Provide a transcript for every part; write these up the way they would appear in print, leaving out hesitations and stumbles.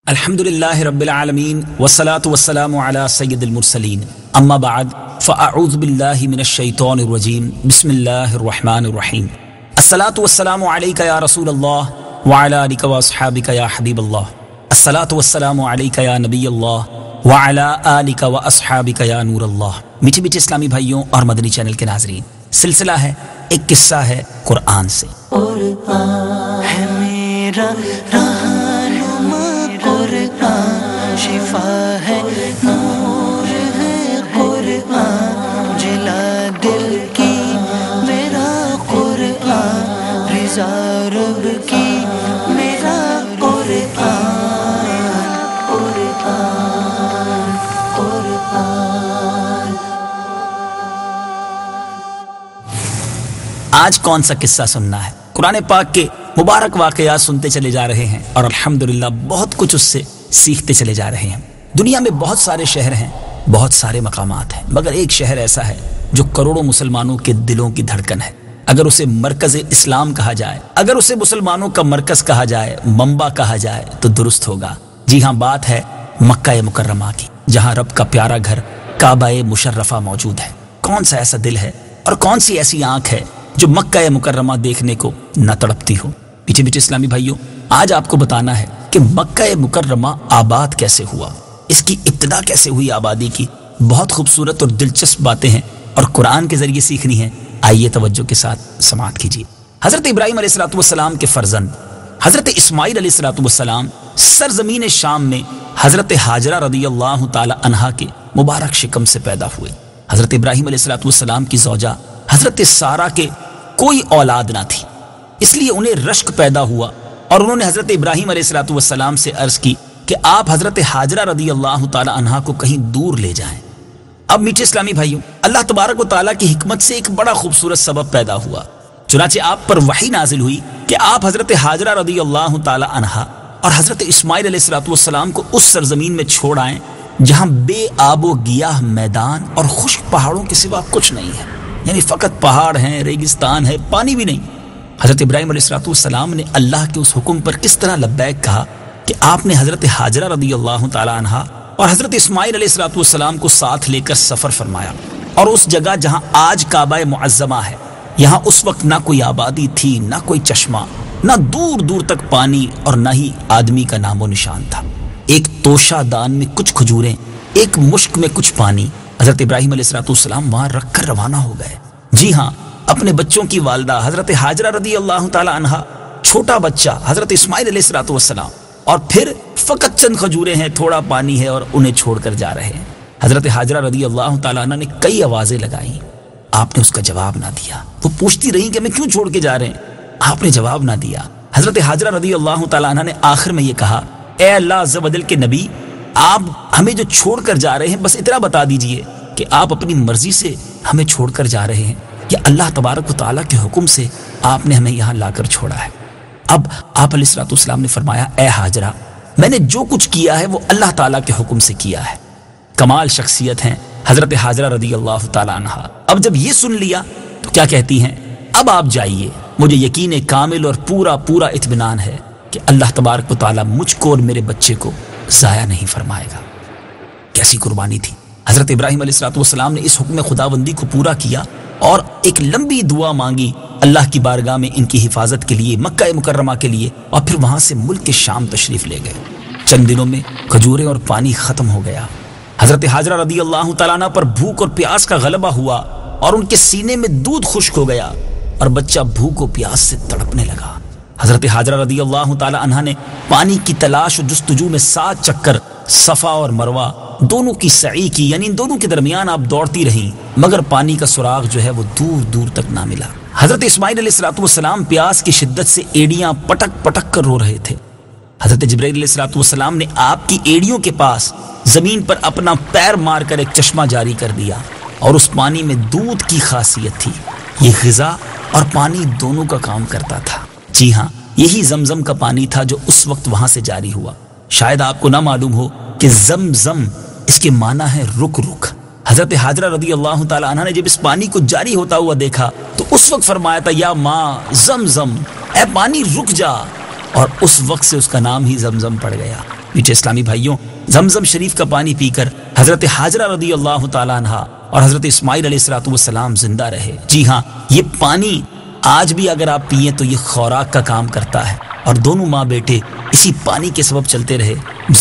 الحمدللہ رب العالمین والصلاة والسلام علی سید المرسلین اما بعد فاعوذ باللہ من الشیطان الرجیم بسم اللہ الرحمن الرحیم الصلاة والسلام علیک یا رسول اللہ وعلی آلک واصحابک یا حبیب اللہ الصلاة والسلام علیک یا نبی اللہ وعلی آلک واصحابک یا نور اللہ۔ میٹھے میٹھے اسلامی بھائیوں اور مدنی چینل کے ناظرین، سلسلہ ہے ایک قصہ ہے قرآن سے۔ قرآن ہے میرا رہنما، قرآن شفا ہے، نور ہے قرآن، جلا دل کی میرا قرآن، رضا رب کی میرا قرآن، قرآن قرآن۔ آج کون سا قصہ سننا ہے؟ قرآن پاک کے مبارک واقعات سنتے چلے جا رہے ہیں اور الحمدللہ بہت کچھ اس سے سیکھتے چلے جا رہے ہیں۔ دنیا میں بہت سارے شہر ہیں، بہت سارے مقامات ہیں، مگر ایک شہر ایسا ہے جو کروڑوں مسلمانوں کے دلوں کی دھڑکن ہے۔ اگر اسے مرکز اسلام کہا جائے، اگر اسے مسلمانوں کا مرکز کہا جائے، منبع کہا جائے تو درست ہوگا۔ جی ہاں، بات ہے مکہ مکرمہ کی، جہاں رب کا پیارا گھر کعبہ مشرفہ موجود ہے۔ کون سا ایسا دل ہے اور کون سی ایسی آنکھ ہے جو مکہ مکرمہ دیکھنے کو نہ تڑپتی ہو؟ پیچھے پیچھے اسلامی بھائیوں، آج آپ کو بتانا ہے کہ مکہ مکرمہ آباد کیسے ہوا، اس کی ابتدا کیسے ہوئی آبادی کی۔ بہت خوبصورت اور دلچسپ باتیں ہیں اور قرآن کے ذریعے سیکھنی ہیں۔ آئیے توجہ کے ساتھ سماعت کیجیے۔ حضرت ابراہیم علیہ السلام کے فرزند حضرت اسماعیل علیہ السلام سرزمین شام میں حضرت ہاجرہ رضی اللہ تعالی عنہا کے مبارک شکم سے پیدا ہوئے۔ حضرت ابراہیم علیہ السلام کی زوجہ حضرت سارہ کے کوئی اولاد نہ تھی، اس لیے انہیں رشک پیدا ہوا اور انہوں نے حضرت ابراہیم علیہ السلام سے عرض کی کہ آپ حضرت ہاجرہ رضی اللہ تعالی عنہا کو کہیں دور لے جائیں۔ اب میٹھے اسلامی بھائیوں، اللہ تبارک و تعالیٰ کی حکمت سے ایک بڑا خوبصورت سبب پیدا ہوا۔ چنانچہ آپ پر وحی نازل ہوئی کہ آپ حضرت ہاجرہ رضی اللہ تعالی عنہا اور حضرت اسماعیل علیہ السلام کو اس سرزمین میں چھوڑ آئیں جہاں بے آب و گیاہ میدان اور خشک پہاڑوں کے سوا کچھ نہیں ہے، یعنی فقط پہاڑ ہیں، ریگستان ہے، پانی بھی نہیں۔ حضرت ابراہیم علیہ السلام نے اللہ کے اس حکم پر کس طرح لبیک کہا کہ آپ نے حضرت ہاجرہ رضی اللہ تعالی عنہا اور حضرت اسماعیل علیہ السلام کو ساتھ لے کر سفر فرمایا، اور اس جگہ جہاں آج کعبہ معظمہ ہے، یہاں اس وقت نہ کوئی آبادی تھی، نہ کوئی چشمہ، نہ دور دور تک پانی اور نہ ہی آدمی کا نام و نشان تھا۔ ایک توشہ دان میں کچھ کھجوریں، ایک مشک میں کچھ پانی، حضرت ابراہیم علیہ السلام وہاں رکھ کر روانہ ہو گئے۔ جی ہاں، اپنے بچوں کی والدہ حضرت ہاجرہ رضی اللہ تعالی عنہا، چھوٹا بچہ حضرت اسماعیل علیہ السلام، اور پھر فقط چند کھجوریں ہیں، تھوڑا پانی ہے اور انہیں چھوڑ کر جا رہے ہیں۔ حضرت ہاجرہ رضی اللہ تعالی عنہ نے کئی آوازیں لگائیں، آپ نے اس کا جواب نہ دیا۔ وہ پوچھتی رہیں کہ میں کیوں چھوڑ کے جا رہے ہیں، آپ نے جواب نہ دیا۔ حضرت ہاجرہ رضی اللہ تعالی عنہ نے آخر میں یہ کہا، اے اللہ عز و جل کے نبی، آپ ہمیں جو چھوڑ کر جا رہے ہیں بس اتنا بتا دیجئے کہ آپ اپنی مرضی سے ہمیں چھوڑ کر جا رہے ہیں یا اللہ تبارک و تعالیٰ کے حکم سے آپ نے ہمیں یہاں لا کر چھوڑا ہے؟ اب آپ علیہ السلام نے فرمایا، اے ہاجرہ، میں نے جو کچھ کیا ہے وہ اللہ تعالیٰ کے حکم سے کیا ہے۔ کمال شخصیت ہیں حضرت ہاجرہ رضی اللہ تعالی عنہا۔ اب جب یہ سن لیا تو کیا کہتی ہیں، اب آپ جائیے، مجھے یقین کامل اور پورا اطمینان ہے کہ اللہ تبارک و تعالیٰ مجھ کو اور میرے بچے کو ضائع نہیں فرمائے گا۔ کیسی قربانی تھی! حضرت ابراہیم علیہ السلام نے اس حکم خداوندی کو پورا کیا اور ایک لمبی دعا مانگی اللہ کی بارگاہ میں ان کی حفاظت کے لیے، مکہ مکرمہ کے لیے، اور پھر وہاں سے ملک کے شام تشریف لے گئے۔ چند دنوں میں کھجوریں اور پانی ختم ہو گیا۔ حضرت ہاجرہ رضی اللہ تعالیٰ عنہ پر بھوک اور پیاس کا غلبہ ہوا اور ان کے سینے میں دودھ خشک ہو گیا اور بچہ بھوک و پیاس سے تڑپنے لگا۔ حضرت ہاجرہ رضی اللہ تعالی عنہا نے پانی کی تلاش و جستجو میں 7 چکر صفا اور مروہ دونوں کی سعی کی، یعنی ان دونوں کے درمیان آپ دوڑتی رہیں، مگر پانی کا سراغ جو ہے وہ دور دور تک نہ ملا۔ حضرت اسماعیل علیہ السلام پیاس کی شدت سے ایڑیاں پٹک پٹک کر رو رہے تھے۔ حضرت جبرائیل علیہ السلام نے آپ کی ایڑیوں کے پاس زمین پر اپنا پیر مار کر ایک چشمہ جاری کر دیا، اور اس پانی میں دودھ کی خاصیت تھی۔ یہ غذا اور پانی دونوں کا کام کرتا تھا۔ جی ہاں، یہی زمزم کا پانی تھا جو اس وقت وہاں سے جاری ہوا۔ شاید آپ کو نہ معلوم ہو کہ زمزم اس کے معنی ہے رک رک۔ حضرت ہاجرہ رضی اللہ تعالی عنہ نے جب اس پانی کو جاری ہوتا ہوا دیکھا تو اس وقت فرمایا تھا، یا ماں زمزم، اے پانی رک جا، اور اس وقت سے اس کا نام ہی زمزم پڑ گیا۔ میٹھے اسلامی بھائیوں، زمزم شریف کا پانی پی کر حضرت حاجرہ رضی اللہ تعالیٰ عنہا اور حضرت اسماعیل علیہ السلام زندہ رہے۔ جی ہاں، یہ پانی آج بھی اگر آپ پئیں تو یہ خوراک کا کام کرتا ہے، اور دونوں ماں بیٹے اسی پانی کے سبب چلتے رہے،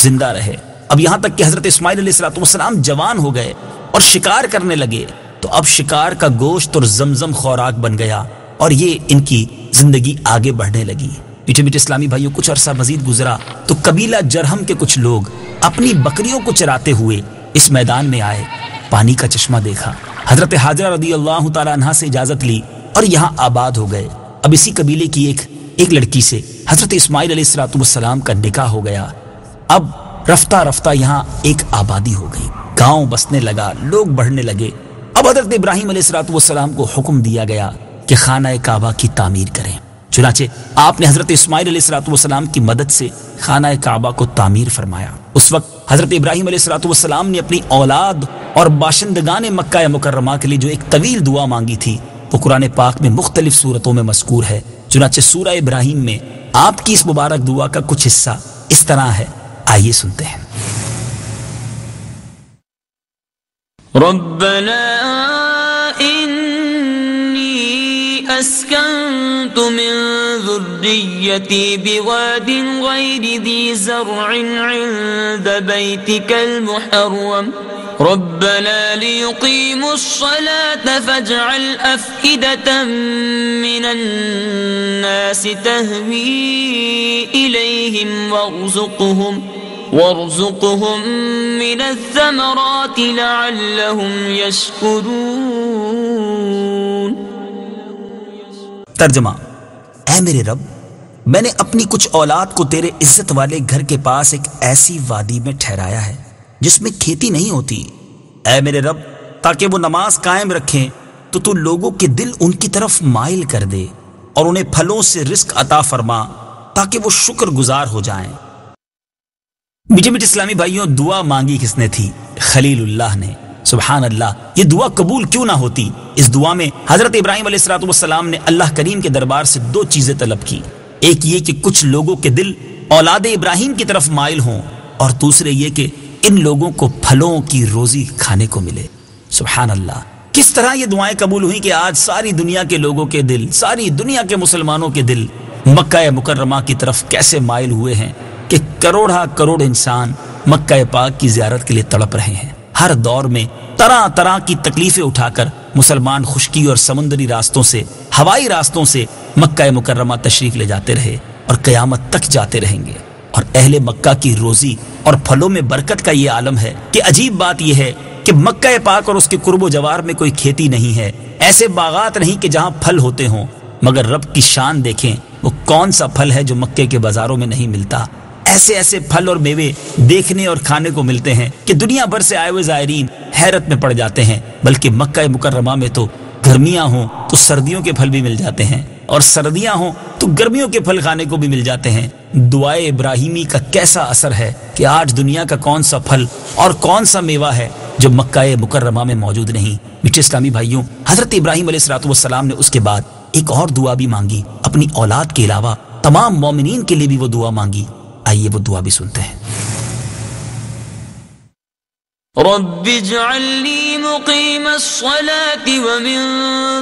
زندہ رہے۔ اب یہاں تک کہ حضرت اسماعیل علیہ السلام جوان ہو گئے اور شکار کرنے لگے، تو اب شکار کا گوشت اور زمزم خوراک بن گیا، اور یہ ان کی زندگی آگے بڑھنے لگی۔ میٹھے میٹھے اسلامی بھائیوں، کچھ عرصہ مزید گزرا تو قبیلہ جرہم کے کچھ لوگ اپنی بکریوں کو چراتے ہوئے اس میدان میں آئے، پانی کا چشمہ دیکھا، حضرت حاجرہ رضی اللہ تعالیٰ عنہا سے اجازت لی اور یہاں آباد ہو گئے۔ اب اسی قبیلے کی ایک لڑکی سے حضرت اسماعیل علیہ السلام کا نکاح ہو گیا۔ اب رفتہ رفتہ یہاں ایک آبادی ہو گئی، گاؤں بسنے لگا، لوگ بڑھنے لگے۔ اب حضرت ابراہیم علیہ السلام کو حکم دیا گیا کہ خانہ کعبہ کی تعمیر کریں۔ چنانچہ آپ نے حضرت اسماعیل علیہ السلام کی مدد سے خانہ کعبہ کو تعمیر فرمایا۔ اس وقت حضرت ابراہیم علیہ السلام نے اپنی اولاد اور باشندگان مکہ مکرمہ کے لیے جو ایک طویل دعا مانگی تھی، وہ قرآن پاک میں مختلف صورتوں میں مذکور ہے۔ چنانچہ سورہ ابراہیم میں آپ کی اس مبارک دعا کا کچھ حصہ اس طرح ہے، آئیے سنتے ہیں۔ ربنا انی اسکنت من ذریتی بواد غیر ذی زرع عند بیتک المحرم ربنا ليقيموا الصلاة فاجعل أفئدة من الناس تهوي إليهم وارزقهم من الثمرات لعلهم يشكرون۔ ترجمہ: اے میرے رب، میں نے اپنی کچھ اولاد کو تیرے عزت والے گھر کے پاس ایک ایسی وادی میں ٹھہرایا ہے جس میں کھیتی نہیں ہوتی۔ اے میرے رب، تاکہ وہ نماز قائم رکھیں تو تو لوگوں کے دل ان کی طرف مائل کر دے اور انہیں پھلوں سے رزق عطا فرما تاکہ وہ شکر گزار ہو جائیں۔ میٹھے میٹھے اسلامی بھائیوں، دعا مانگی کس نے تھی؟ خلیل اللہ نے۔ سبحان اللہ، یہ دعا قبول کیوں نہ ہوتی؟ اس دعا میں حضرت ابراہیم علیہ السلام نے اللہ کریم کے دربار سے دو چیزیں طلب کی، ایک یہ کہ کچھ لوگوں کے دل اولاد ابراہیم کی طرف مائل ہوں، اور دوسرے یہ کہ ان لوگوں کو پھلوں کی روزی کھانے کو ملے۔ سبحان اللہ، کس طرح یہ دعائیں قبول ہوئیں کہ آج ساری دنیا کے لوگوں کے دل، ساری دنیا کے مسلمانوں کے دل مکہ مکرمہ کی طرف کیسے مائل ہوئے ہیں کہ کروڑا کروڑ انسان مکہ پاک کی زیارت کے لیے تڑپ رہے ہیں۔ ہر دور میں طرح طرح کی تکلیفیں اٹھا کر مسلمان خشکی اور سمندری راستوں سے، ہوائی راستوں سے مکہ مکرمہ تشریف لے جاتے رہے اور قیامت تک جاتے رہیں گے۔ اور اہل مکہ کی روزی اور پھلوں میں برکت کا یہ عالم ہے کہ عجیب بات یہ ہے کہ مکہ پاک اور اس کے قرب و جوار میں کوئی کھیتی نہیں ہے، ایسے باغات نہیں کہ جہاں پھل ہوتے ہوں، مگر رب کی شان دیکھیں، وہ کون سا پھل ہے جو مکے کے بازاروں میں نہیں ملتا۔ ایسے ایسے پھل اور میوے دیکھنے اور کھانے کو ملتے ہیں کہ دنیا بھر سے آئے ہوئے زائرین حیرت میں پڑ جاتے ہیں۔ بلکہ مکہ مکرمہ میں تو گرمیاں ہوں تو سردیوں کے پھل بھی مل جاتے ہیں، اور سردیاں ہوں تو گرمیوں کے پھل کھانے کو بھی مل جاتے ہیں۔ دعائے ابراہیمی کا کیسا اثر ہے کہ آج دنیا کا کون سا پھل اور کون سا میوہ ہے جو مکہ مکرمہ میں موجود نہیں۔ میٹھے اسلامی بھائیوں، حضرت ابراہیم علیہ السلام نے اس کے بعد ایک اور دعا بھی مانگی، اپنی اولاد کے علاوہ تمام مومنین کے لیے بھی وہ دعا مانگی۔ آئیے وہ دعا بھی سنتے ہیں۔ رب اجعلنی مقیم الصلاة ومن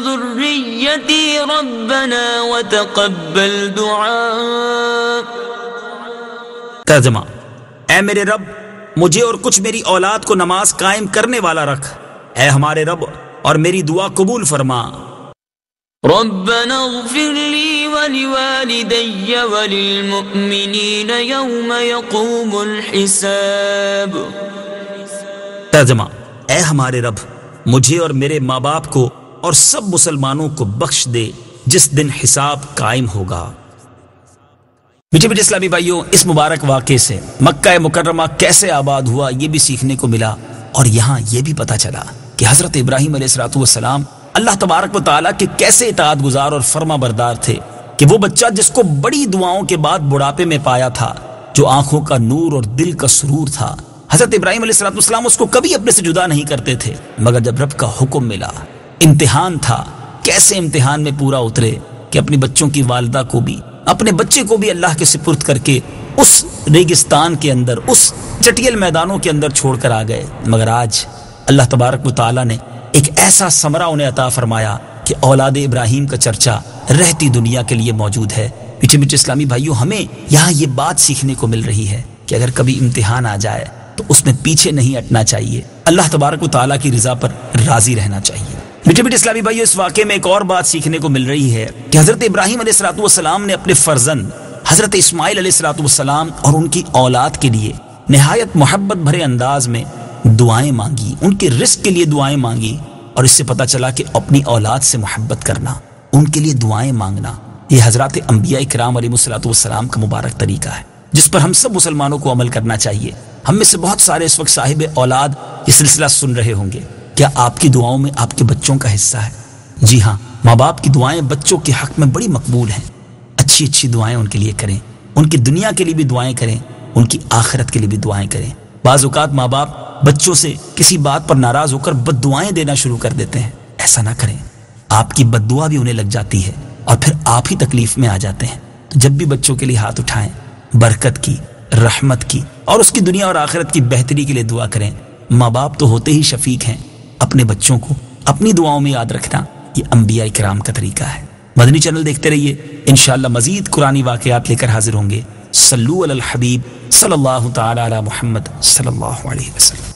ذریتی ربنا وتقبل دعاء۔ ترجمہ: اے میرے رب، مجھے اور کچھ میری اولاد کو نماز قائم کرنے والا رکھ، اے ہمارے رب، اور میری دعا قبول فرما۔ ربنا اغفر لی ولوالدی وللمؤمنین یوم یقوم الحساب۔ ترجمہ: اے ہمارے رب، مجھے اور میرے ماں باپ کو اور سب مسلمانوں کو بخش دے جس دن حساب قائم ہوگا۔ میٹھے میٹھے اسلامی بھائیوں، اس مبارک واقعے سے مکہ مکرمہ کیسے آباد ہوا یہ بھی سیکھنے کو ملا، اور یہاں یہ بھی پتہ چلا کہ حضرت ابراہیم علیہ السلام اللہ تبارک و تعالیٰ کے کیسے اطاعت گزار اور فرما بردار تھے کہ وہ بچہ جس کو بڑی دعاؤں کے بعد بڑھاپے میں پایا تھا، جو آنکھوں کا نور اور دل کا سرور تھا، حضرت ابراہیم علیہ السلام اس کو کبھی اپنے سے جدا نہیں کرتے تھے، مگر جب رب کا حکم ملا، امتحان تھا، کیسے امتحان میں پورا اترے کہ اپنی بچوں کی والدہ کو بھی، اپنے بچے کو بھی اللہ کے سپرد کر کے اس ریگستان کے اندر، اس چٹیل میدانوں کے اندر چھوڑ کر آ گئے، مگر آج اللہ تبارک و تعالیٰ نے ایک ایسا ثمرہ انہیں عطا فرمایا کہ اولاد ابراہیم کا چرچا رہتی دنیا کے لیے موجود ہے۔ میٹھے میٹھے اسلامی بھائیوں، ہمیں یہاں یہ بات سیکھنے کو مل رہی ہے کہ اگر کبھی امتحان آ جائے تو اس میں پیچھے نہیں ہٹنا چاہیے، اللہ تبارک و تعالیٰ کی رضا پر راضی رہنا چاہیے۔ میٹھے میٹھے اسلامی بھائیوں، اس واقعے میں ایک اور بات سیکھنے کو مل رہی ہے کہ حضرت ابراہیم علیہ السلام نے اپنے فرزند حضرت اسماعیل علیہ السلام اور ان کی اولاد کے لیے نہایت محبت بھرے انداز میں دعائیں مانگی، ان کے رزق کے لیے دعائیں مانگی، اور اس سے پتہ چلا کہ اپنی اولاد سے محبت کرنا، ان کے لیے دعائیں مانگنا، یہ حضرات انبیاء کرام علیہ السلام کا مبارک طریقہ ہے جس پر ہم سب مسلمانوں کو عمل کرنا چاہیے۔ ہم میں سے بہت سارے اس وقت صاحب اولاد یہ سلسلہ سن رہے ہوں گے، کیا آپ کی دعاؤں میں آپ کے بچوں کا حصہ ہے؟ جی ہاں، ماں باپ کی دعائیں بچوں کے حق میں بڑی مقبول ہیں، اچھی اچھی دعائیں ان کے لیے کریں، ان کی دنیا کے لیے بھی دعائیں کریں، ان کی آخرت کے لیے بھی دعائیں کریں۔ بعض اوقات ماں باپ بچوں سے کسی بات پر ناراض ہو کر بد دعائیں دینا شروع کر دیتے ہیں، ایسا نہ کریں، آپ کی بد دعا بھی انہیں لگ جاتی ہے اور پھر آپ ہی تکلیف میں آ جاتے ہیں۔ تو جب بھی بچوں کے لیے ہاتھ اٹھائیں، برکت کی، رحمت کی اور اس کی دنیا اور آخرت کی بہتری کے لیے دعا کریں۔ ماں باپ تو ہوتے ہی شفیق ہیں، اپنے بچوں کو اپنی دعاؤں میں یاد رکھنا یہ انبیاء کرام کا طریقہ ہے۔ مدنی چینل دیکھتے رہیے، انشاءاللہ مزید قرآنی واقعات لے کر حاضر ہوں گے۔ صلو علی الحبیب صلی اللہ تعالی علی محمد صلی اللہ علیہ وسلم۔